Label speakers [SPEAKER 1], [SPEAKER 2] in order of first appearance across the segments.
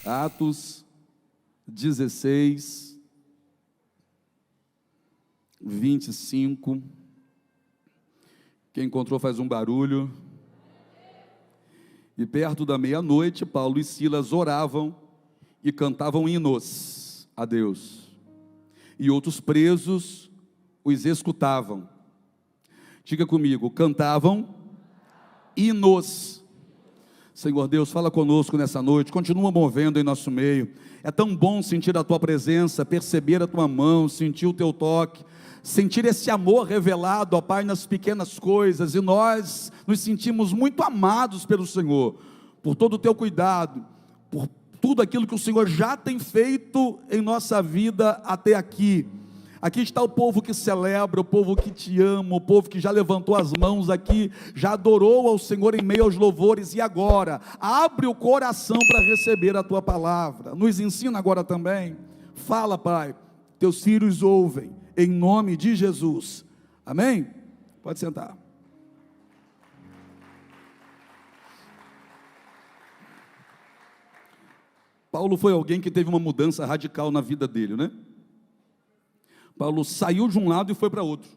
[SPEAKER 1] Atos 16, 25. Quem encontrou faz um barulho. E perto da meia-noite, Paulo e Silas oravam e cantavam hinos a Deus. E outros presos os escutavam. Diga comigo, cantavam hinos. Senhor Deus, fala conosco nessa noite, continua movendo em nosso meio. É tão bom sentir a Tua presença, perceber a Tua mão, sentir o Teu toque, sentir esse amor revelado, ó Pai, nas pequenas coisas, e nós nos sentimos muito amados pelo Senhor, por todo o Teu cuidado, por tudo aquilo que o Senhor já tem feito em nossa vida até aqui. Aqui está o povo que celebra, o povo que te ama, o povo que já levantou as mãos aqui, já adorou ao Senhor em meio aos louvores, e agora, abre o coração para receber a Tua palavra, nos ensina agora também. Fala, Pai, Teus filhos ouvem, em nome de Jesus, amém? Pode sentar. Paulo foi alguém que teve uma mudança radical na vida dele, né? Paulo saiu de um lado e foi para outro.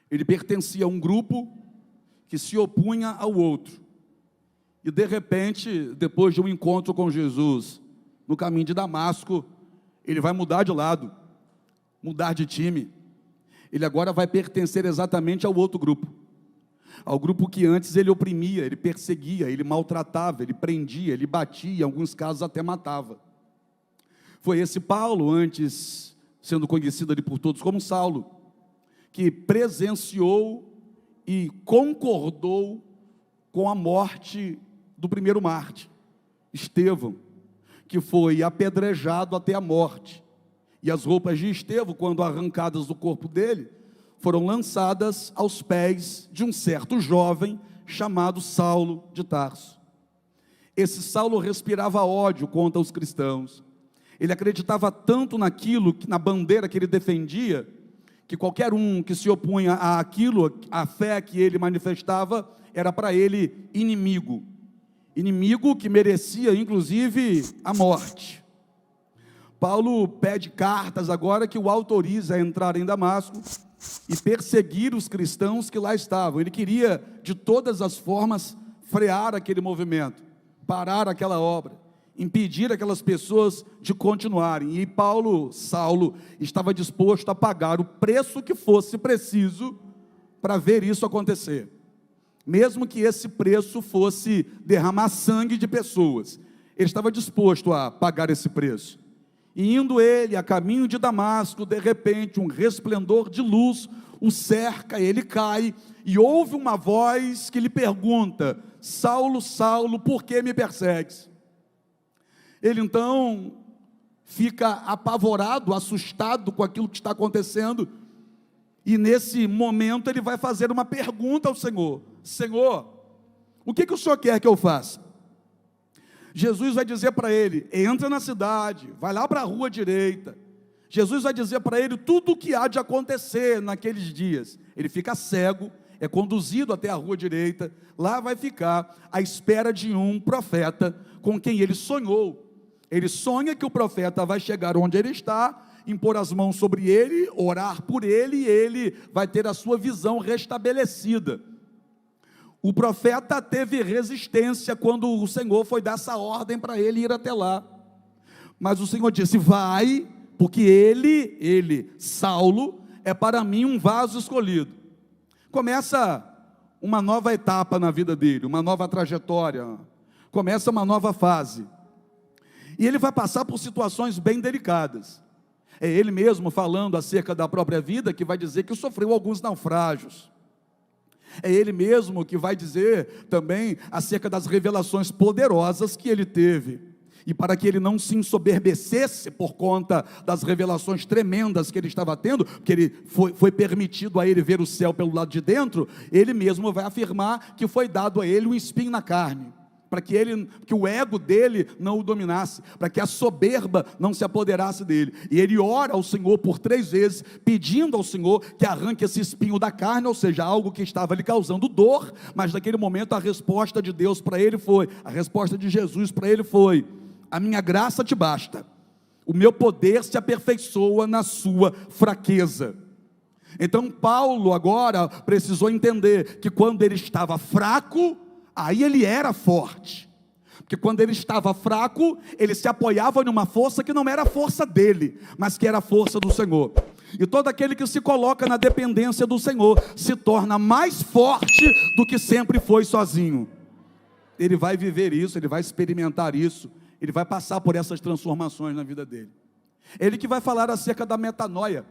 [SPEAKER 1] Ele pertencia a um grupo que se opunha ao outro. E de repente, depois de um encontro com Jesus, no caminho de Damasco, ele vai mudar de lado, mudar de time. Ele agora vai pertencer exatamente ao outro grupo. Ao grupo que antes ele oprimia, ele perseguia, ele maltratava, ele prendia, ele batia, em alguns casos até matava. Foi esse Paulo, antes sendo conhecido ali por todos como Saulo, que presenciou e concordou com a morte do primeiro mártir, Estevão, que foi apedrejado até a morte. E as roupas de Estevão, quando arrancadas do corpo dele, foram lançadas aos pés de um certo jovem chamado Saulo de Tarso. Esse Saulo respirava ódio contra os cristãos. Ele acreditava tanto naquilo, na bandeira que ele defendia, que qualquer um que se opunha àquilo, a fé que ele manifestava, era para ele inimigo. Inimigo que merecia, inclusive, a morte. Paulo pede cartas agora que o autoriza a entrar em Damasco e perseguir os cristãos que lá estavam. Ele queria, de todas as formas, frear aquele movimento, parar aquela obra, impedir aquelas pessoas de continuarem. E Saulo, estava disposto a pagar o preço que fosse preciso para ver isso acontecer, mesmo que esse preço fosse derramar sangue de pessoas. Ele estava disposto a pagar esse preço. E indo ele a caminho de Damasco, de repente um resplendor de luz o cerca, ele cai e ouve uma voz que lhe pergunta: Saulo, Saulo, por que me persegues? Ele então fica apavorado, assustado com aquilo que está acontecendo, e nesse momento ele vai fazer uma pergunta ao Senhor: Senhor, o que o Senhor quer que eu faça? Jesus vai dizer para ele: entra na cidade, vai lá para a rua direita. Jesus vai dizer para ele tudo o que há de acontecer naqueles dias. Ele fica cego, é conduzido até a rua direita, lá vai ficar à espera de um profeta com quem ele sonhou. Ele sonha que o profeta vai chegar onde ele está, impor as mãos sobre ele, orar por ele, e ele vai ter a sua visão restabelecida. O profeta teve resistência quando o Senhor foi dar essa ordem para ele ir até lá. Mas o Senhor disse: vai, porque ele, Saulo, é para mim um vaso escolhido. Começa uma nova etapa na vida dele, uma nova trajetória, começa uma nova fase. E ele vai passar por situações bem delicadas. É ele mesmo falando acerca da própria vida, que vai dizer que sofreu alguns naufrágios. É ele mesmo que vai dizer também acerca das revelações poderosas que ele teve. E para que ele não se ensoberbecesse por conta das revelações tremendas que ele estava tendo, porque ele foi permitido a ele ver o céu pelo lado de dentro, ele mesmo vai afirmar que foi dado a ele um espinho na carne, para que o ego dele não o dominasse, para que a soberba não se apoderasse dele. E ele ora ao Senhor por 3 vezes, pedindo ao Senhor que arranque esse espinho da carne, ou seja, algo que estava lhe causando dor. Mas naquele momento a resposta de Deus para ele foi, a resposta de Jesus para ele foi: a minha graça te basta, o meu poder se aperfeiçoa na sua fraqueza. Então Paulo agora precisou entender que quando ele estava fraco, aí ele era forte. Porque quando ele estava fraco, ele se apoiava numa força que não era a força dele, mas que era a força do Senhor. E todo aquele que se coloca na dependência do Senhor, se torna mais forte do que sempre foi sozinho. Ele vai viver isso, ele vai experimentar isso, ele vai passar por essas transformações na vida dele. Ele que vai falar acerca da metanoia,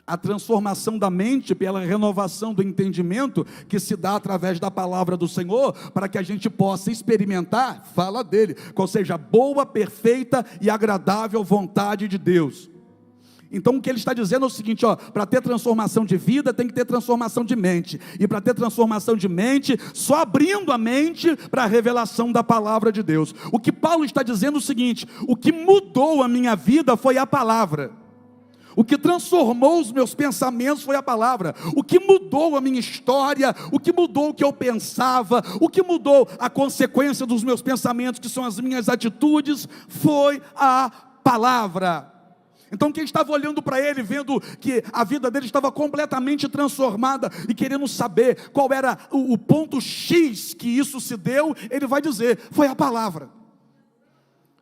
[SPEAKER 1] a transformação da mente pela renovação do entendimento que se dá através da palavra do Senhor, para que a gente possa experimentar, fala dele, qual seja a boa, perfeita e agradável vontade de Deus. Então o que ele está dizendo é o seguinte, para ter transformação de vida tem que ter transformação de mente, e para ter transformação de mente, só abrindo a mente para a revelação da palavra de Deus. O que Paulo está dizendo é o seguinte: o que mudou a minha vida foi a palavra. O que transformou os meus pensamentos foi a palavra. O que mudou a minha história, o que mudou o que eu pensava, o que mudou a consequência dos meus pensamentos, que são as minhas atitudes, foi a palavra. Então quem estava olhando para ele, vendo que a vida dele estava completamente transformada e querendo saber qual era o ponto X que isso se deu, ele vai dizer, foi a palavra.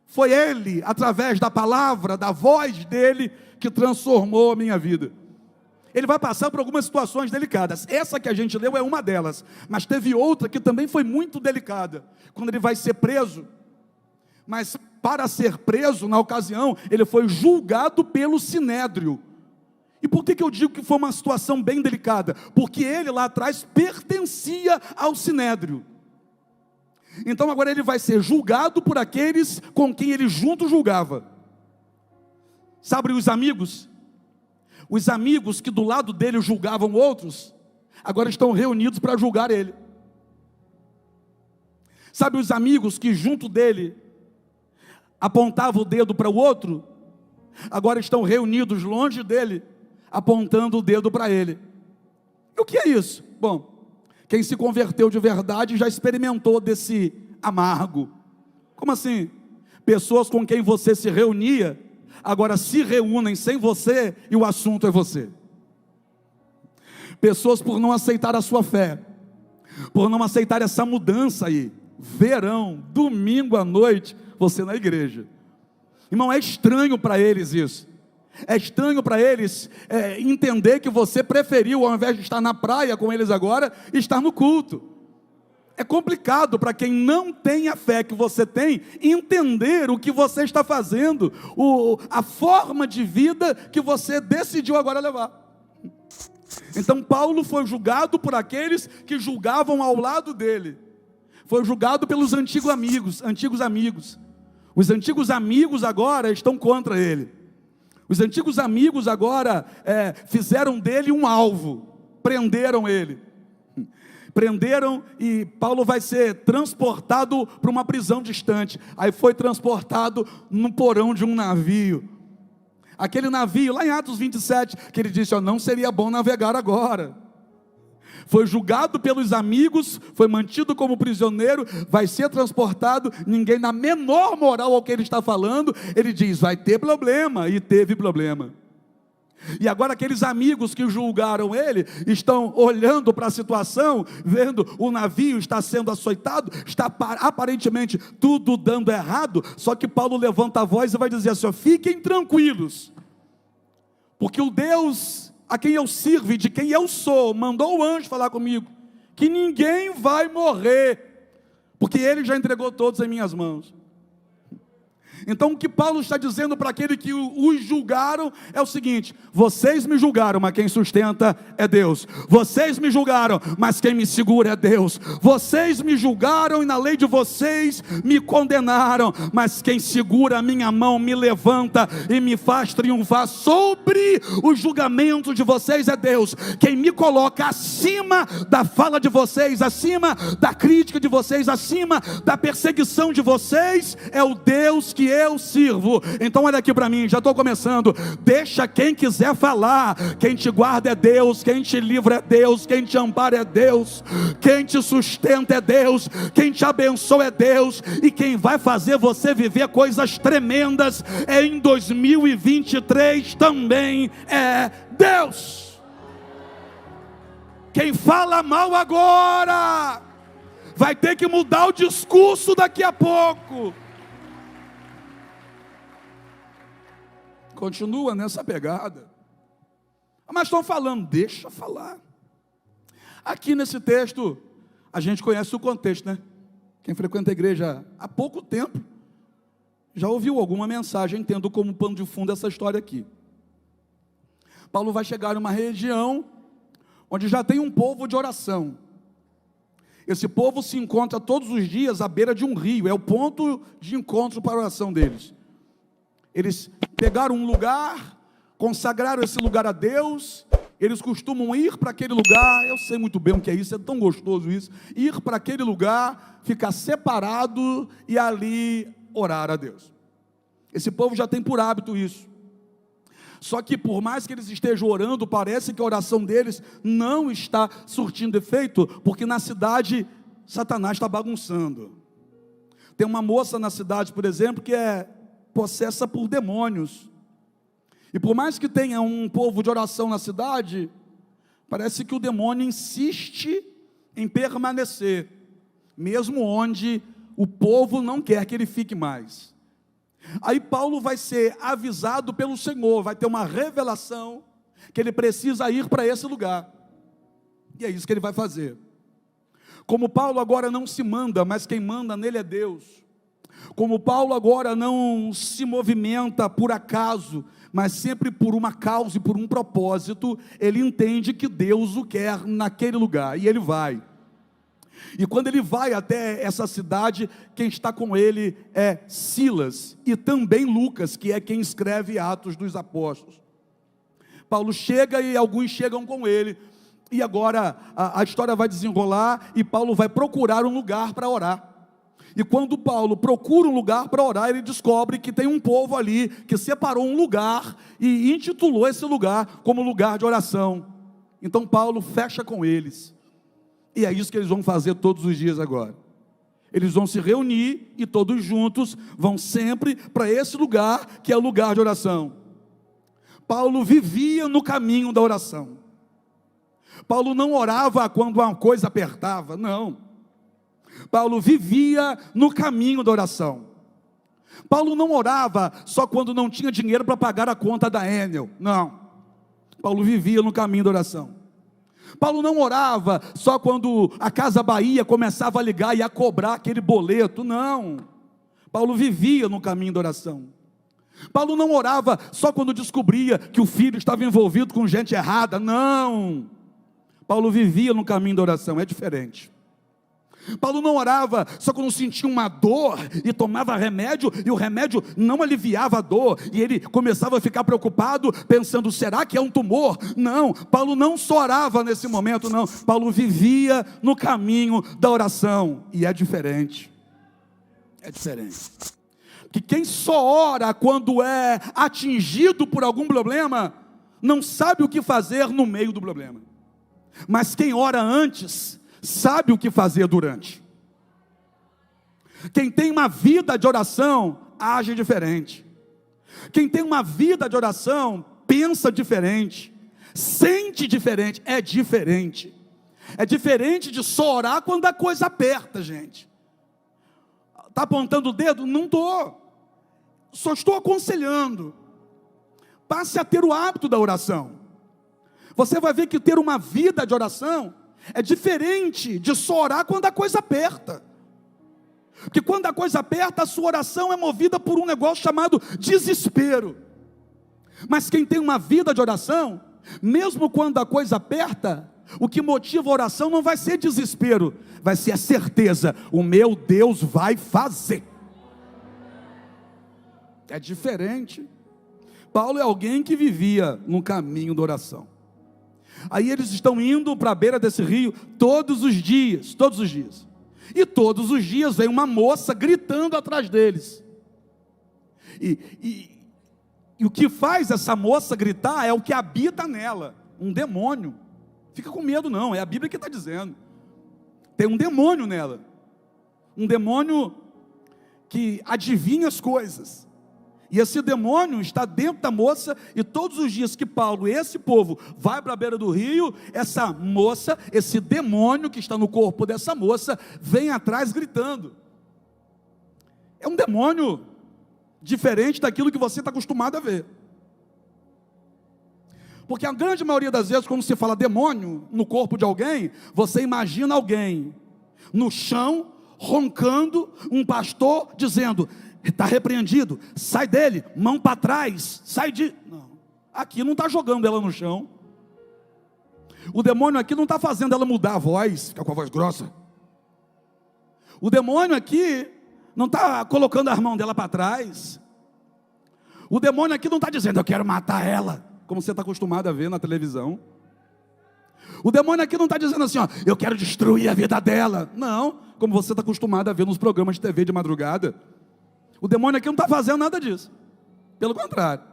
[SPEAKER 1] Foi ele, através da palavra, da voz dele, que transformou a minha vida. Ele vai passar por algumas situações delicadas. Essa que a gente leu é uma delas, mas teve outra que também foi muito delicada, quando ele vai ser preso. Mas para ser preso, na ocasião, ele foi julgado pelo Sinédrio. E por que eu digo que foi uma situação bem delicada? Porque ele lá atrás pertencia ao Sinédrio. Então agora ele vai ser julgado por aqueles com quem ele junto julgava. Sabe os amigos? Os amigos que do lado dele julgavam outros, agora estão reunidos para julgar ele. Sabe os amigos que junto dele apontavam o dedo para o outro, agora estão reunidos longe dele, apontando o dedo para ele. E o que é isso? Bom, quem se converteu de verdade já experimentou desse amargo. Como assim? Pessoas com quem você se reunia, agora se reúnem sem você e o assunto é você. Pessoas por não aceitar a sua fé, por não aceitar essa mudança aí, verão, domingo à noite, você na igreja. Irmão, é estranho para eles isso. É estranho para eles entender que você preferiu, ao invés de estar na praia com eles agora, estar no culto. É complicado para quem não tem a fé que você tem, entender o que você está fazendo, a forma de vida que você decidiu agora levar. Então Paulo foi julgado por aqueles que julgavam ao lado dele. Foi julgado pelos antigos amigos. Os antigos amigos agora estão contra ele. Os antigos amigos agora fizeram dele um alvo, prenderam ele. Prenderam e Paulo vai ser transportado para uma prisão distante. Aí foi transportado no porão de um navio. Aquele navio, lá em Atos 27, que ele disse, não seria bom navegar agora. Foi julgado pelos amigos, foi mantido como prisioneiro, vai ser transportado, ninguém na menor moral ao que ele está falando, ele diz, vai ter problema, e teve problema. E agora aqueles amigos que julgaram ele, estão olhando para a situação, vendo o navio está sendo açoitado, está aparentemente tudo dando errado, só que Paulo levanta a voz e vai dizer assim, fiquem tranquilos, porque o Deus a quem eu sirvo e de quem eu sou, mandou o anjo falar comigo, que ninguém vai morrer, porque ele já entregou todos em minhas mãos. Então o que Paulo está dizendo para aquele que os julgaram é o seguinte, vocês me julgaram, mas quem sustenta é Deus. Vocês me julgaram, mas quem me segura é Deus. Vocês me julgaram e na lei de vocês me condenaram, mas quem segura a minha mão, me levanta e me faz triunfar sobre os julgamentos de vocês é Deus. Quem me coloca acima da fala de vocês, acima da crítica de vocês, acima da perseguição de vocês, é o Deus que eu sirvo. Então olha aqui para mim, já estou começando. Deixa quem quiser falar. Quem te guarda é Deus, quem te livra é Deus, quem te ampara é Deus, quem te sustenta é Deus, quem te abençoa é Deus, e quem vai fazer você viver coisas tremendas em 2023 também é Deus. Quem fala mal agora vai ter que mudar o discurso daqui a pouco. Continua nessa pegada. Mas estão falando, deixa falar. Aqui nesse texto, a gente conhece o contexto, né? Quem frequenta a igreja há pouco tempo, já ouviu alguma mensagem tendo como pano de fundo essa história aqui. Paulo vai chegar numa região onde já tem um povo de oração. Esse povo se encontra todos os dias à beira de um rio, é o ponto de encontro para a oração deles. Eles pegaram um lugar, consagraram esse lugar a Deus, eles costumam ir para aquele lugar, eu sei muito bem o que é isso, é tão gostoso isso, ir para aquele lugar, ficar separado e ali orar a Deus. Esse povo já tem por hábito isso. Só que por mais que eles estejam orando, parece que a oração deles não está surtindo efeito, porque na cidade Satanás está bagunçando. Tem uma moça na cidade, por exemplo, que é possessa por demônios. E por mais que tenha um povo de oração na cidade, parece que o demônio insiste em permanecer, mesmo onde o povo não quer que ele fique mais. Aí Paulo vai ser avisado pelo Senhor, vai ter uma revelação que ele precisa ir para esse lugar. E é isso que ele vai fazer. Como Paulo agora não se manda, mas quem manda nele é Deus. Como Paulo agora não se movimenta por acaso, mas sempre por uma causa e por um propósito, ele entende que Deus o quer naquele lugar, e ele vai. E quando ele vai até essa cidade, quem está com ele é Silas e também Lucas, que é quem escreve Atos dos Apóstolos. Paulo chega e alguns chegam com ele, e agora a história vai desenrolar, e Paulo vai procurar um lugar para orar. E quando Paulo procura um lugar para orar, ele descobre que tem um povo ali, que separou um lugar, e intitulou esse lugar como lugar de oração. Então Paulo fecha com eles, e é isso que eles vão fazer todos os dias agora. Eles vão se reunir, e todos juntos vão sempre para esse lugar, que é o lugar de oração. Paulo vivia no caminho da oração. Paulo não orava quando uma coisa apertava, não. Paulo vivia no caminho da oração. Paulo não orava só quando não tinha dinheiro para pagar a conta da Enel, não. Paulo vivia no caminho da oração. Paulo não orava só quando a Casa Bahia começava a ligar e a cobrar aquele boleto, não. Paulo vivia no caminho da oração. Paulo não orava só quando descobria que o filho estava envolvido com gente errada, não. Paulo vivia no caminho da oração, é diferente. Paulo não orava só quando sentia uma dor e tomava remédio, e o remédio não aliviava a dor, e ele começava a ficar preocupado, pensando, será que é um tumor? Não, Paulo não só orava nesse momento, não. Paulo vivia no caminho da oração, e é diferente. É diferente. Porque quem só ora quando é atingido por algum problema, não sabe o que fazer no meio do problema. Mas quem ora antes, sabe o que fazer durante. Quem tem uma vida de oração, age diferente. Quem tem uma vida de oração, pensa diferente, sente diferente, é diferente. É diferente de só orar quando a coisa aperta, gente. Está apontando o dedo? Não estou. Só estou aconselhando. Passe a ter o hábito da oração. Você vai ver que ter uma vida de oração é diferente de só orar quando a coisa aperta. Porque quando a coisa aperta, a sua oração é movida por um negócio chamado desespero. Mas quem tem uma vida de oração, mesmo quando a coisa aperta, o que motiva a oração não vai ser desespero, vai ser a certeza, o meu Deus vai fazer. É diferente. Paulo é alguém que vivia no caminho da oração. Aí eles estão indo para a beira desse rio todos os dias. E todos os dias vem uma moça gritando atrás deles. E o que faz essa moça gritar é o que habita nela, um demônio. Fica com medo não, é a Bíblia que está dizendo. Tem um demônio nela, um demônio que adivinha as coisas. E esse demônio está dentro da moça, e todos os dias que Paulo e esse povo vai para a beira do rio, essa moça, esse demônio que está no corpo dessa moça, vem atrás gritando. É um demônio diferente daquilo que você está acostumado a ver. Porque a grande maioria das vezes, quando se fala demônio no corpo de alguém, você imagina alguém no chão, roncando, um pastor dizendo: está repreendido, sai dele, mão para trás, sai de... Não, aqui não está jogando ela no chão. O demônio aqui não está fazendo ela mudar a voz, ficar com a voz grossa. O demônio aqui não está colocando a mão dela para trás. O demônio aqui não está dizendo: eu quero matar ela, como você está acostumado a ver na televisão. O demônio aqui não está dizendo assim: ó, eu quero destruir a vida dela. Não, como você está acostumado a ver nos programas de TV de madrugada. O demônio aqui não está fazendo nada disso. Pelo contrário,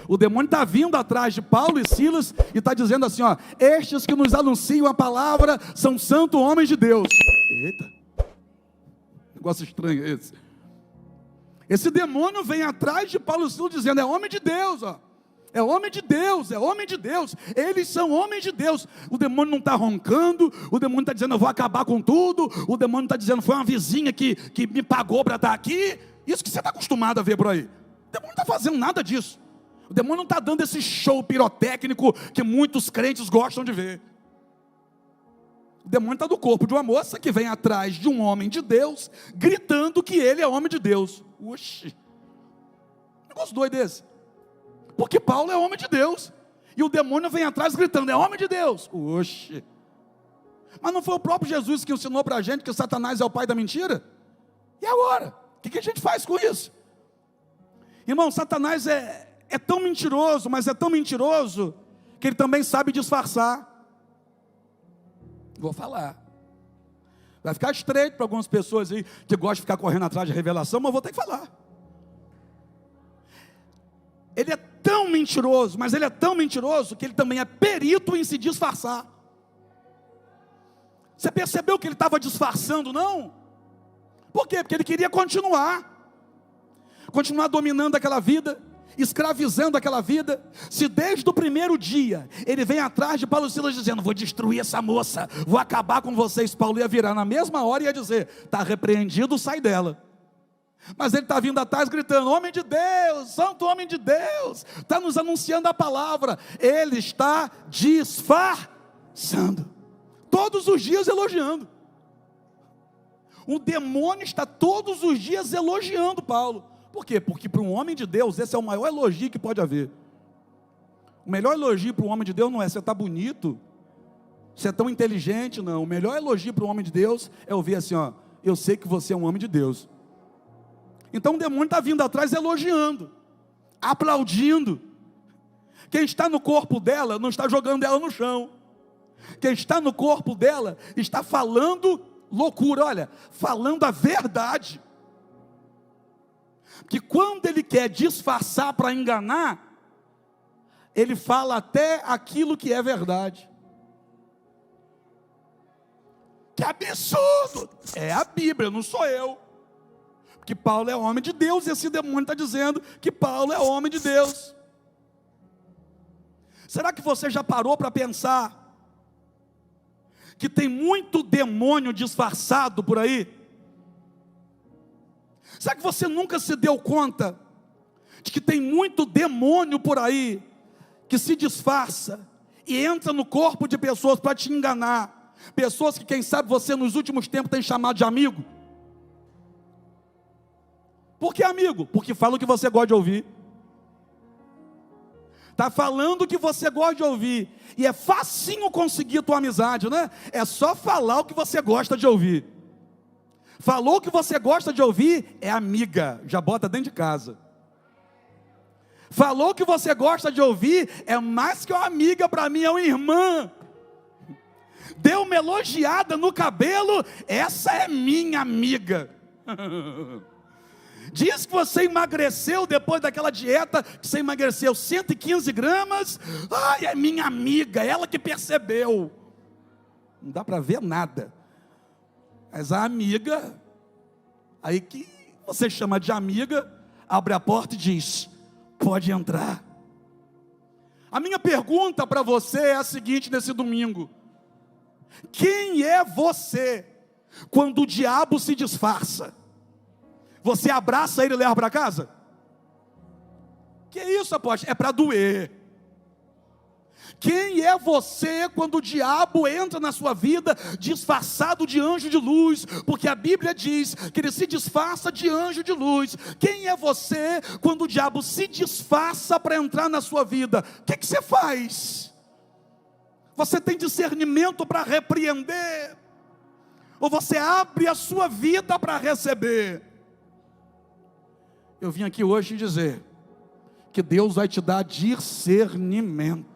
[SPEAKER 1] o demônio está vindo atrás de Paulo e Silas e está dizendo assim: ó, estes que nos anunciam a palavra são santos homens de Deus. Eita, negócio estranho esse. Esse demônio vem atrás de Paulo e Silas dizendo: é homem de Deus, ó. É homem de Deus, é homem de Deus. Eles são homens de Deus. O demônio não está roncando, o demônio está dizendo: eu vou acabar com tudo. O demônio está dizendo: foi uma vizinha que me pagou para estar aqui. Isso que você está acostumado a ver por aí. O demônio não está fazendo nada disso. O demônio não está dando esse show pirotécnico que muitos crentes gostam de ver. O demônio está no corpo de uma moça que vem atrás de um homem de Deus, gritando que ele é homem de Deus. Oxi, negócio doido esse. Porque Paulo é homem de Deus, e o demônio vem atrás gritando: é homem de Deus. Oxi. Mas não foi o próprio Jesus que ensinou para a gente que Satanás é o pai da mentira? E agora? O que a gente faz com isso? Irmão, Satanás é tão mentiroso, mas é tão mentiroso, que ele também sabe disfarçar. Vou falar. Vai ficar estreito para algumas pessoas aí, que gostam de ficar correndo atrás de revelação, mas eu vou ter que falar. Ele é tão mentiroso, mas ele é tão mentiroso, que ele também é perito em se disfarçar. Você percebeu que ele estava disfarçando, não? Por quê? Porque ele queria continuar dominando aquela vida, escravizando aquela vida. Se desde o primeiro dia ele vem atrás de Paulo e Silas dizendo: vou destruir essa moça, vou acabar com vocês, Paulo ia virar na mesma hora e ia dizer: está repreendido, sai dela. Mas ele está vindo atrás gritando: homem de Deus, santo homem de Deus, está nos anunciando a palavra. Ele está disfarçando, todos os dias elogiando. O demônio está todos os dias elogiando Paulo. Por quê? Porque para um homem de Deus, esse é o maior elogio que pode haver. O melhor elogio para um homem de Deus não é: você está bonito, você é tão inteligente, não. O melhor elogio para um homem de Deus é ouvir assim: ó, eu sei que você é um homem de Deus. Então o demônio está vindo atrás elogiando, aplaudindo. Quem está no corpo dela não está jogando ela no chão. Quem está no corpo dela está falando loucura, olha, falando a verdade. Que quando ele quer disfarçar para enganar, ele fala até aquilo que é verdade. Que absurdo! É a Bíblia, não sou eu. Porque Paulo é homem de Deus, e esse demônio está dizendo que Paulo é homem de Deus. Será que você já parou para pensar que tem muito demônio disfarçado por aí? Será que você nunca se deu conta de que tem muito demônio por aí que se disfarça e entra no corpo de pessoas para te enganar? Pessoas que, quem sabe, você nos últimos tempos tem chamado de amigo. Por que amigo? Porque fala o que você gosta de ouvir. Está falando o que você gosta de ouvir. E é facinho conseguir tua amizade, né? É só falar o que você gosta de ouvir. Falou o que você gosta de ouvir, é amiga, já bota dentro de casa. Falou o que você gosta de ouvir, é mais que uma amiga para mim, é uma irmã. Deu uma elogiada no cabelo, essa é minha amiga. Diz que você emagreceu depois daquela dieta, que você emagreceu 115 gramas. Ai, é minha amiga, ela que percebeu. Não dá para ver nada. Mas a amiga, aí que você chama de amiga, abre a porta e diz: pode entrar. A minha pergunta para você é a seguinte nesse domingo: quem é você quando o diabo se disfarça? Você abraça ele e leva para casa? Que isso, apóstolo? É para doer. Quem é você quando o diabo entra na sua vida disfarçado de anjo de luz? Porque a Bíblia diz que ele se disfarça de anjo de luz. Quem é você quando o diabo se disfarça para entrar na sua vida? O que você faz? Você tem discernimento para repreender? Ou você abre a sua vida para receber? Eu vim aqui hoje dizer que Deus vai te dar discernimento.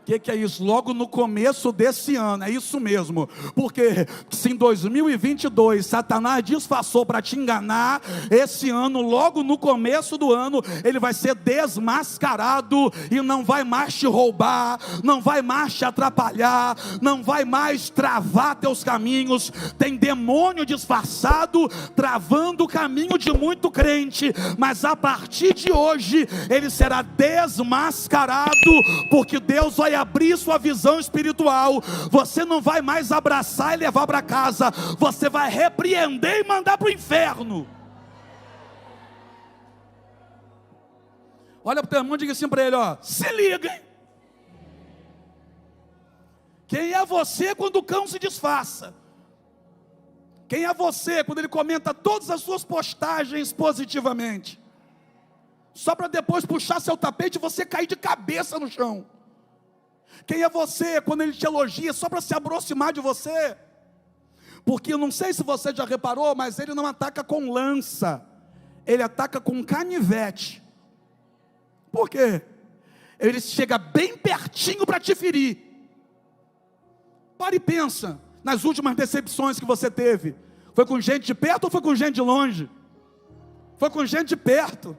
[SPEAKER 1] O que é isso? Logo no começo desse ano, é isso mesmo, porque se em 2022 Satanás disfarçou para te enganar, esse ano, logo no começo do ano, ele vai ser desmascarado e não vai mais te roubar, não vai mais te atrapalhar, não vai mais travar teus caminhos. Tem demônio disfarçado travando o caminho de muito crente, mas a partir de hoje ele será desmascarado, porque Deus vai abrir sua visão espiritual. Você não vai mais abraçar e levar para casa, você vai repreender e mandar para o inferno. Olha para o teu irmão e diga assim para ele: ó, se liga, hein? Quem é você quando o cão se disfarça? Quem é você quando ele comenta todas as suas postagens positivamente, só para depois puxar seu tapete e você cair de cabeça no chão? Quem é você quando ele te elogia só para se aproximar de você? Porque eu não sei se você já reparou, mas ele não ataca com lança, ele ataca com canivete. Por quê? Ele chega bem pertinho para te ferir. Para e pensa nas últimas decepções que você teve. Foi com gente de perto ou foi com gente de longe? Foi com gente de perto,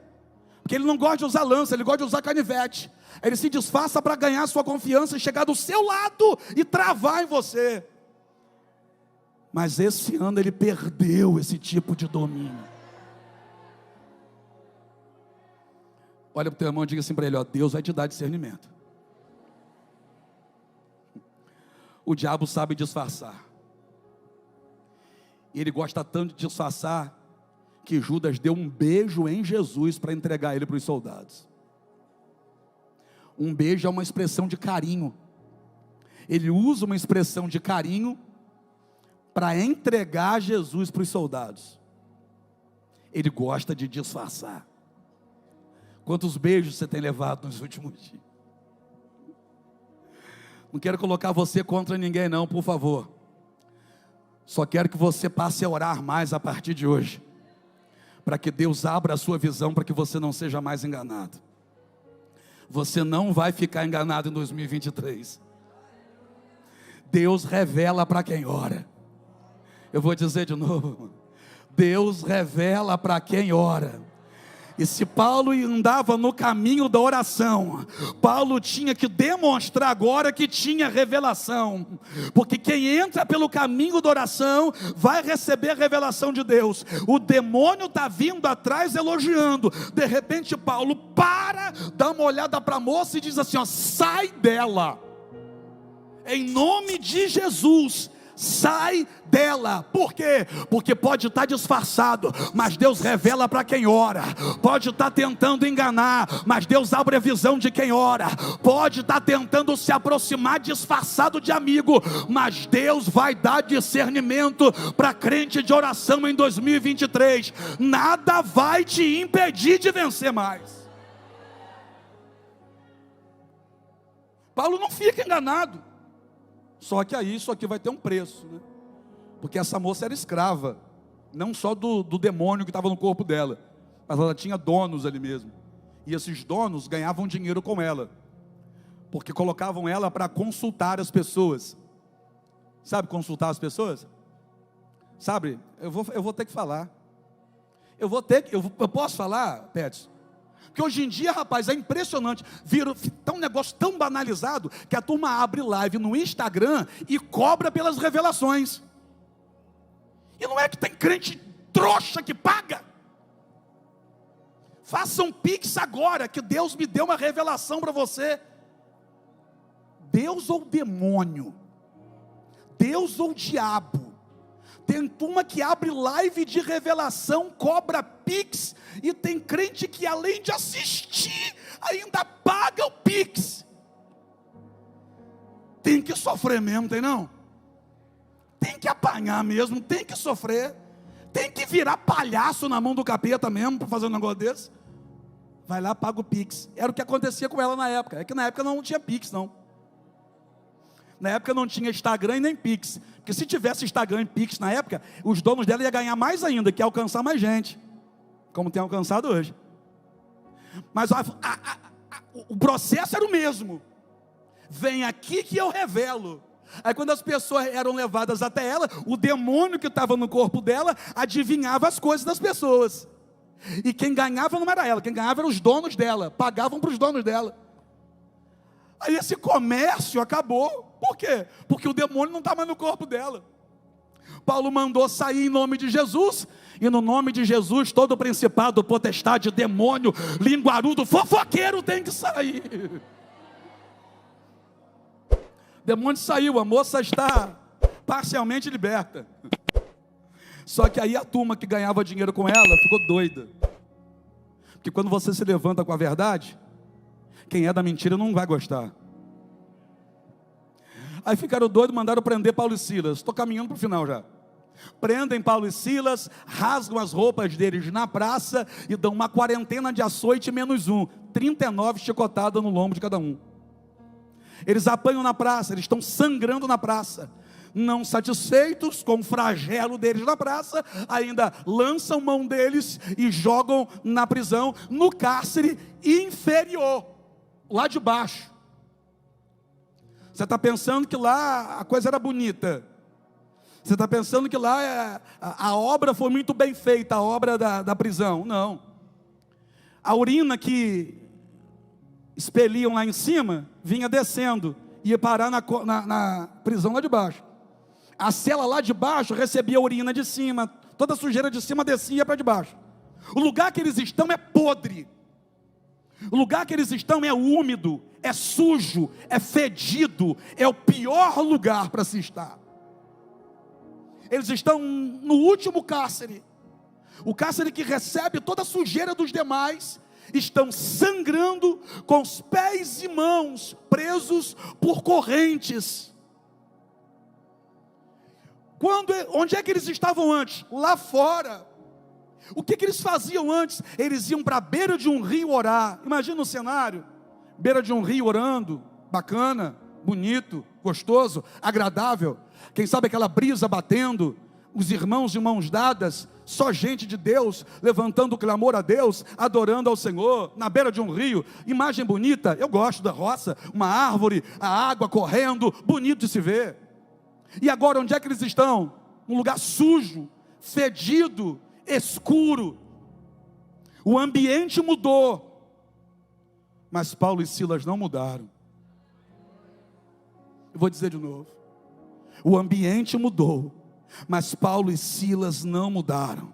[SPEAKER 1] porque ele não gosta de usar lança, ele gosta de usar canivete. Ele se disfarça para ganhar sua confiança e chegar do seu lado e travar em você. Mas esse ano ele perdeu esse tipo de domínio. Olha para o teu irmão e diga assim para ele: ó, Deus vai te dar discernimento. O diabo sabe disfarçar. E ele gosta tanto de disfarçar que Judas deu um beijo em Jesus para entregar ele para os soldados. Um beijo é uma expressão de carinho. Ele usa uma expressão de carinho para entregar Jesus para os soldados. Ele gosta de disfarçar. Quantos beijos você tem levado nos últimos dias? Não quero colocar você contra ninguém não, por favor. Só quero que você passe a orar mais a partir de hoje, para que Deus abra a sua visão, para que você não seja mais enganado. Você não vai ficar enganado em 2023. Deus revela para quem ora. Eu vou dizer de novo: Deus revela para quem ora. E se Paulo andava no caminho da oração, Paulo tinha que demonstrar agora que tinha revelação, porque quem entra pelo caminho da oração vai receber a revelação de Deus. O demônio está vindo atrás elogiando, de repente Paulo para, dá uma olhada para a moça e diz assim: ó, sai dela, em nome de Jesus. Sai dela. Por quê? Porque pode estar disfarçado, mas Deus revela para quem ora. Pode estar tentando enganar, mas Deus abre a visão de quem ora. Pode estar tentando se aproximar disfarçado de amigo, mas Deus vai dar discernimento para crente de oração em 2023. Nada vai te impedir de vencer mais. Paulo não fica enganado. Só que aí isso aqui vai ter um preço, né? Porque essa moça era escrava, não só do demônio que estava no corpo dela, mas ela tinha donos ali mesmo. E esses donos ganhavam dinheiro com ela, porque colocavam ela para consultar as pessoas. Sabe consultar as pessoas? Sabe, eu vou ter que falar. eu posso falar, Pets? Que hoje em dia, rapaz, é impressionante, tá um negócio tão banalizado, que a turma abre live no Instagram e cobra pelas revelações. E não é que tem crente trouxa que paga. Faça um pix agora, que Deus me deu uma revelação para você. Deus ou demônio? Deus ou diabo? Tem turma que abre live de revelação, cobra pix, e tem crente que além de assistir, ainda paga o pix. Tem que sofrer mesmo, tem não? Tem que apanhar mesmo, tem que sofrer. Tem que virar palhaço na mão do capeta mesmo, para fazer um negócio desse. Vai lá, paga o pix. Era o que acontecia com ela na época. É que na época não tinha pix não. Na época não tinha Instagram e nem Pix. Porque se tivesse Instagram e Pix na época, os donos dela iam ganhar mais ainda, que ia alcançar mais gente. Como tem alcançado hoje. Mas o processo era o mesmo. Vem aqui que eu revelo. Aí quando as pessoas eram levadas até ela, o demônio que estava no corpo dela adivinhava as coisas das pessoas. E quem ganhava não era ela, quem ganhava eram os donos dela. Pagavam para os donos dela. Aí esse comércio acabou. Por quê? Porque o demônio não está mais no corpo dela. Paulo mandou sair em nome de Jesus. E no nome de Jesus, todo principado, potestade, demônio, linguarudo, fofoqueiro tem que sair. O demônio saiu, a moça está parcialmente liberta. Só que aí a turma que ganhava dinheiro com ela ficou doida. Porque quando você se levanta com a verdade, quem é da mentira não vai gostar. Aí ficaram doidos, mandaram prender Paulo e Silas. Estou caminhando para o final já. Prendem Paulo e Silas, rasgam as roupas deles na praça e dão uma quarentena de açoite menos 1. 39 chicotadas no lombo de cada um. Eles apanham na praça, eles estão sangrando na praça. Não satisfeitos com o flagelo deles na praça, ainda lançam mão deles e jogam na prisão, no cárcere inferior, lá de baixo. Você está pensando que lá a coisa era bonita. Você está pensando que lá a obra foi muito bem feita, a obra da prisão. Não. A urina que expeliam lá em cima, vinha descendo, ia parar na prisão lá de baixo. A cela lá de baixo recebia a urina de cima, toda a sujeira de cima descia para de baixo. O lugar que eles estão é podre. O lugar que eles estão é úmido, é sujo, é fedido, é o pior lugar para se estar. Eles estão no último cárcere, o cárcere que recebe toda a sujeira dos demais, estão sangrando com os pés e mãos presos por correntes. Onde é que eles estavam antes? Lá fora. O que eles faziam antes? Eles iam para a beira de um rio orar. Imagina o cenário, beira de um rio orando, bacana, bonito, gostoso, agradável. Quem sabe aquela brisa batendo, os irmãos de mãos dadas, só gente de Deus, levantando o clamor a Deus, adorando ao Senhor, na beira de um rio. Imagem bonita, eu gosto da roça, uma árvore, a água correndo, bonito de se ver. E agora onde é que eles estão? Um lugar sujo, fedido, escuro. O ambiente mudou, mas Paulo e Silas não mudaram. Eu vou dizer de novo. O ambiente mudou, mas Paulo e Silas não mudaram.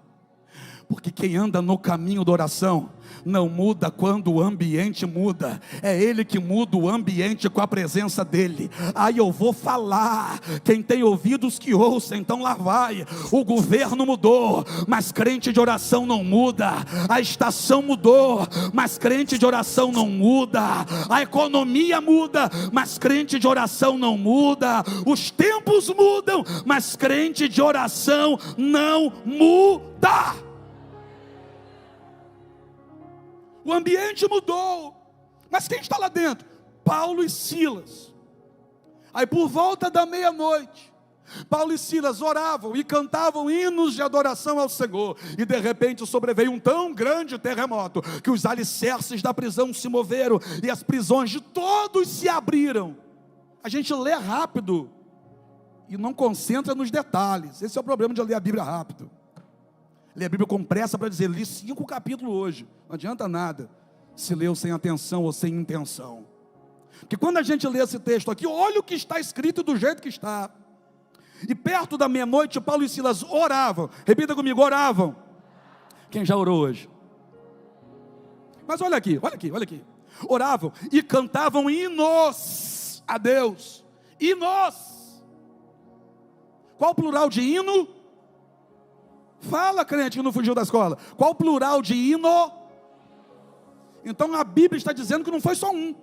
[SPEAKER 1] Porque quem anda no caminho da oração não muda quando o ambiente muda. É Ele que muda o ambiente com a presença dEle. Aí eu vou falar. Quem tem ouvidos que ouça, então lá vai. O governo mudou, mas crente de oração não muda. A estação mudou, mas crente de oração não muda. A economia muda, mas crente de oração não muda. Os tempos mudam, mas crente de oração não muda. O ambiente mudou, mas quem está lá dentro? Paulo e Silas. Aí por volta da meia-noite, Paulo e Silas oravam e cantavam hinos de adoração ao Senhor, e de repente sobreveio um tão grande terremoto, que os alicerces da prisão se moveram, e as prisões de todos se abriram. A gente lê rápido, e não concentra nos detalhes. Esse é o problema de ler a Bíblia rápido. Lê a Bíblia com pressa para dizer, li 5 capítulos hoje. Não adianta nada se leu sem atenção ou sem intenção. Porque quando a gente lê esse texto aqui, olha o que está escrito do jeito que está. E perto da meia-noite, Paulo e Silas oravam. Repita comigo, oravam. Quem já orou hoje? Mas olha aqui. Oravam e cantavam hinos a Deus. Hinos. Qual o plural de hino? Fala, crente que não fugiu da escola. Qual o plural de hino? Então a Bíblia está dizendo que não foi só um.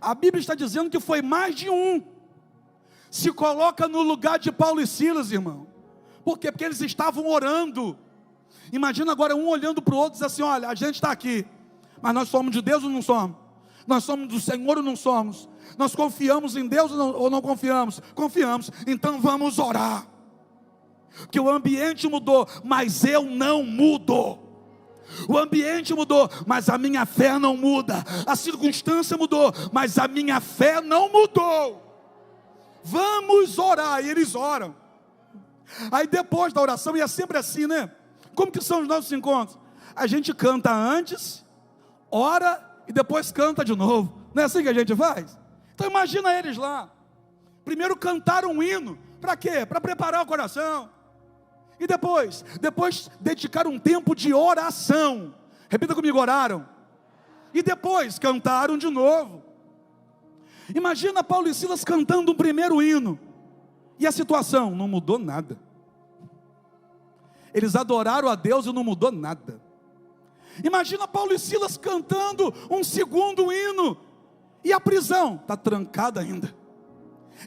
[SPEAKER 1] A Bíblia está dizendo que foi mais de um. Se coloca no lugar de Paulo e Silas, irmão. Por quê? Porque eles estavam orando. Imagina agora um olhando para o outro e diz assim, olha, a gente está aqui, mas nós somos de Deus ou não somos? Nós somos do Senhor ou não somos? Nós confiamos em Deus ou não confiamos? Confiamos, então vamos orar. Porque o ambiente mudou, mas eu não mudo. O ambiente mudou, mas a minha fé não muda. A circunstância mudou, mas a minha fé não mudou. Vamos orar, e eles oram. Aí depois da oração, e é sempre assim, né? Como que são os nossos encontros? A gente canta antes, ora e depois canta de novo. Não é assim que a gente faz? Então imagina eles lá. Primeiro cantaram um hino. Para quê? Para preparar o coração. E depois dedicaram um tempo de oração. Repita comigo, oraram. E depois cantaram de novo. Imagina Paulo e Silas cantando um primeiro hino. E a situação? Não mudou nada. Eles adoraram a Deus e não mudou nada. Imagina Paulo e Silas cantando um segundo hino. E a prisão está trancada ainda.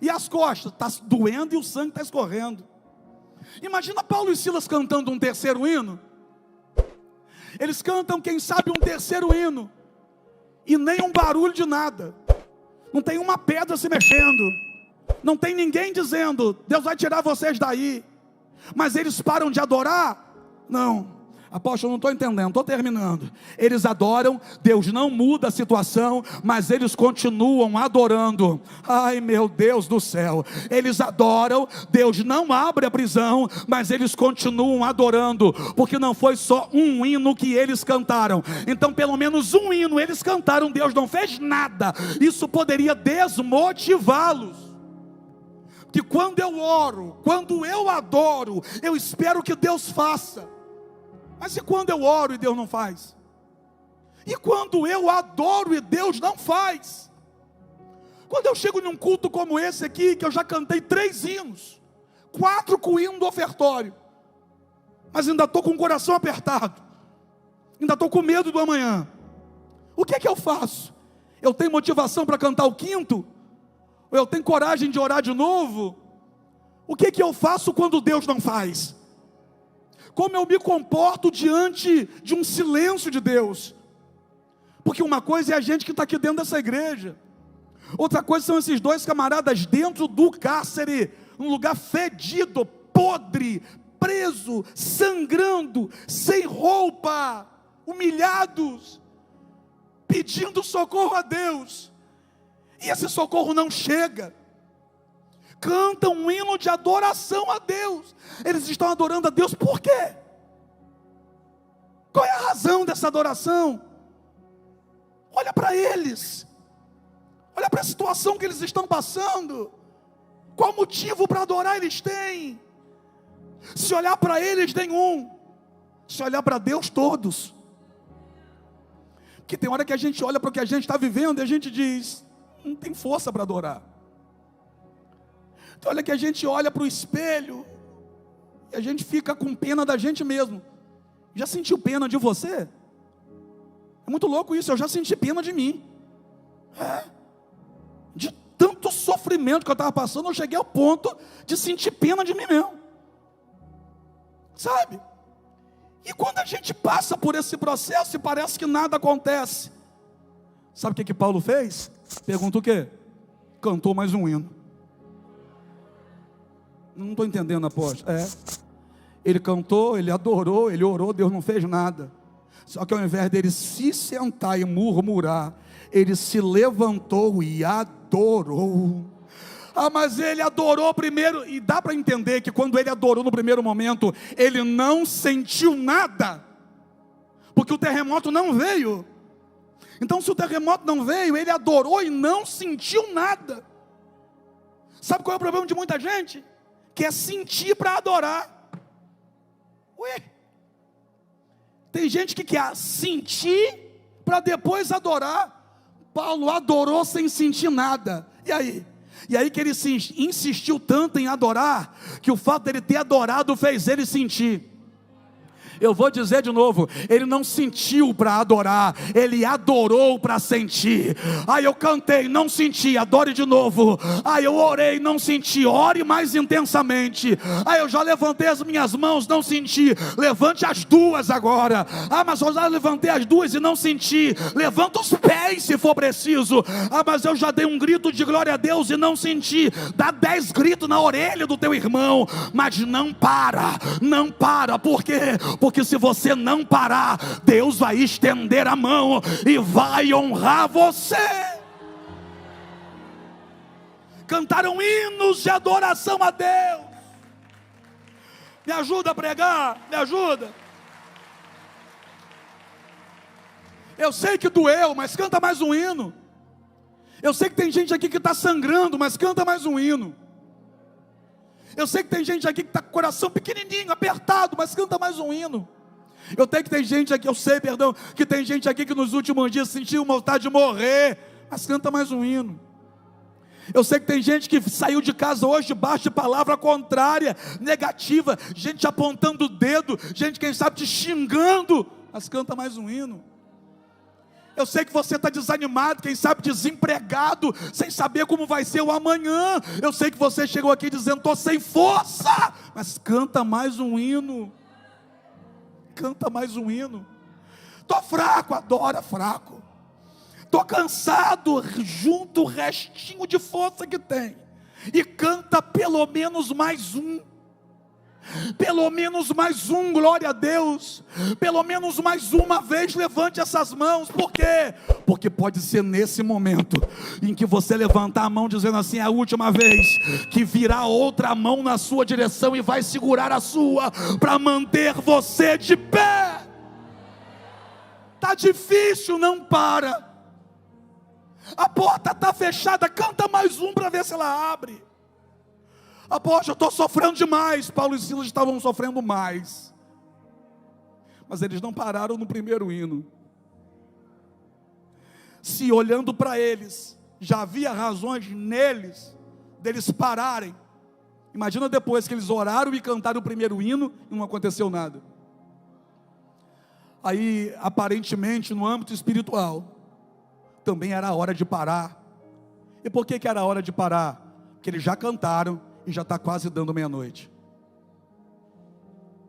[SPEAKER 1] E as costas está doendo e o sangue está escorrendo. Imagina Paulo e Silas cantando um terceiro hino. Eles cantam, quem sabe, um terceiro hino. E nem um barulho de nada. Não tem uma pedra se mexendo. Não tem ninguém dizendo, Deus vai tirar vocês daí. Mas eles param de adorar? Não. Apóstolo, não estou entendendo, estou terminando. Eles adoram, Deus não muda a situação, mas eles continuam adorando. Ai meu Deus do céu. Eles adoram, Deus não abre a prisão, mas eles continuam adorando. Porque não foi só um hino que eles cantaram. Então pelo menos um hino eles cantaram, Deus não fez nada. Isso poderia desmotivá-los. Que quando eu oro, quando eu adoro, eu espero que Deus faça. Mas e quando eu oro e Deus não faz? E quando eu adoro e Deus não faz? Quando eu chego num culto como esse aqui, que eu já cantei 3 hinos, 4 com o hino do ofertório, mas ainda estou com o coração apertado, ainda estou com medo do amanhã. O que é que eu faço? Eu tenho motivação para cantar o 5º? Ou eu tenho coragem de orar de novo? O que é que eu faço quando Deus não faz? Como eu me comporto diante de um silêncio de Deus? Porque uma coisa é a gente que está aqui dentro dessa igreja, outra coisa são esses 2 camaradas dentro do cárcere, um lugar fedido, podre, preso, sangrando, sem roupa, humilhados, pedindo socorro a Deus, e esse socorro não chega. Cantam um hino de adoração a Deus. Eles estão adorando a Deus por quê? Qual é a razão dessa adoração? Olha para eles. Olha para a situação que eles estão passando. Qual motivo para adorar eles têm? Se olhar para eles, nenhum. Se olhar para Deus, todos. Porque tem hora que a gente olha para o que a gente está vivendo e a gente diz, não tem força para adorar. Então olha que a gente olha para o espelho e a gente fica com pena da gente mesmo. Já sentiu pena de você? É muito louco isso, eu já senti pena de mim. De tanto sofrimento que eu estava passando, eu cheguei ao ponto de sentir pena de mim mesmo. Sabe? E quando a gente passa por esse processo e parece que nada acontece, sabe o que Paulo fez? Pergunta o quê? Cantou mais um hino. Não estou entendendo, apóstolo. Ele cantou, ele adorou, ele orou, Deus não fez nada. Só que ao invés dele se sentar e murmurar, ele se levantou e adorou. mas ele adorou primeiro, e dá para entender que quando ele adorou no primeiro momento, ele não sentiu nada, porque o terremoto não veio. Então, se o terremoto não veio, ele adorou e não sentiu nada. Sabe qual é o problema de muita gente? Que é sentir para adorar. Ué, tem gente que quer sentir para depois adorar. Paulo adorou sem sentir nada. E aí? E aí que ele insistiu tanto em adorar, que o fato dele ter adorado fez ele sentir. Eu vou dizer de novo, ele não sentiu para adorar, ele adorou para sentir. Eu cantei, não senti, adore de novo. Eu orei, não senti, ore mais intensamente. Eu já levantei as minhas mãos, não senti, levante as duas agora. Mas eu já levantei as duas e não senti, levanta os pés se for preciso. Mas eu já dei um grito de glória a Deus e não senti. Dá 10 gritos na orelha do teu irmão, mas não para, por quê? Porque se você não parar, Deus vai estender a mão e vai honrar você. Cantaram hinos de adoração a Deus. Me ajuda a pregar, me ajuda. Eu sei que doeu, mas canta mais um hino. Eu sei que tem gente aqui que está sangrando, mas canta mais um hino. Eu sei que tem gente aqui que está com o coração pequenininho, apertado, mas canta mais um hino. Eu sei que tem gente aqui, que tem gente aqui que nos últimos dias sentiu vontade de morrer, mas canta mais um hino. Eu sei que tem gente que saiu de casa hoje debaixo de palavra contrária, negativa, gente apontando o dedo, gente quem sabe te xingando, mas canta mais um hino. Eu sei que você está desanimado, quem sabe desempregado, sem saber como vai ser o amanhã. Eu sei que você chegou aqui dizendo, estou sem força, mas canta mais um hino. Canta mais um hino. Estou fraco, adora fraco. Estou cansado, junta o restinho de força que tem, e canta pelo menos mais um. Pelo menos mais um, glória a Deus. Pelo menos mais uma vez levante essas mãos. Por quê? Porque pode ser nesse momento em que você levantar a mão dizendo assim, é a última vez, que virá outra mão na sua direção e vai segurar a sua para manter você de pé. Tá difícil, não para. A porta está fechada, canta mais um para ver se ela abre. Poxa, eu estou sofrendo demais. Paulo e Silas estavam sofrendo mais, mas eles não pararam no primeiro hino. Se olhando para eles, já havia razões neles, deles pararem. Imagina depois que eles oraram e cantaram o primeiro hino e não aconteceu nada. Aí, aparentemente, no âmbito espiritual, também era a hora de parar. E por que era a hora de parar? Porque eles já cantaram e já está quase dando meia-noite.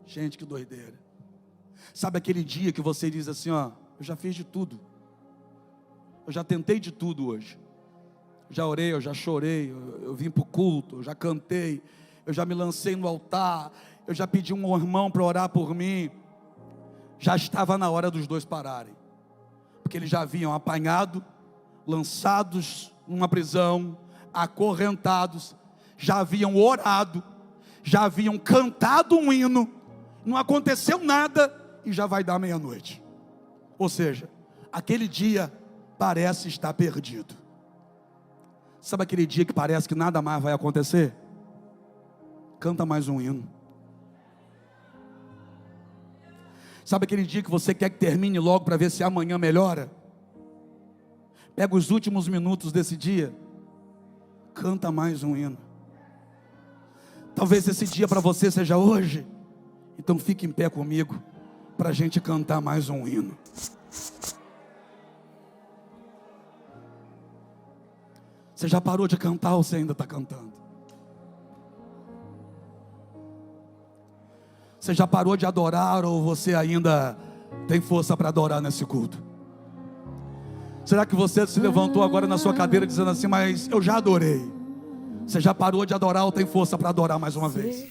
[SPEAKER 1] Gente, que doideira. Sabe aquele dia que você diz assim, eu já fiz de tudo. Eu já tentei de tudo hoje. Eu já orei, eu já chorei, eu vim para o culto, eu já cantei, eu já me lancei no altar, eu já pedi um irmão para orar por mim. Já estava na hora dos dois pararem. Porque eles já haviam apanhado, lançados numa prisão, acorrentados, já haviam orado, já haviam cantado um hino, não aconteceu nada e já vai dar meia-noite. Ou seja, aquele dia parece estar perdido. Sabe aquele dia que parece que nada mais vai acontecer? Canta mais um hino. Sabe aquele dia que você quer que termine logo para ver se amanhã melhora? Pega os últimos minutos desse dia, canta mais um hino. Talvez esse dia para você seja hoje. Então fique em pé comigo, para a gente cantar mais um hino. Você já parou de cantar ou você ainda está cantando? Você já parou de adorar ou você ainda tem força para adorar nesse culto? Será que você se levantou agora na sua cadeira dizendo assim, mas eu já adorei? Você já parou de adorar ou tem força para adorar mais uma vez?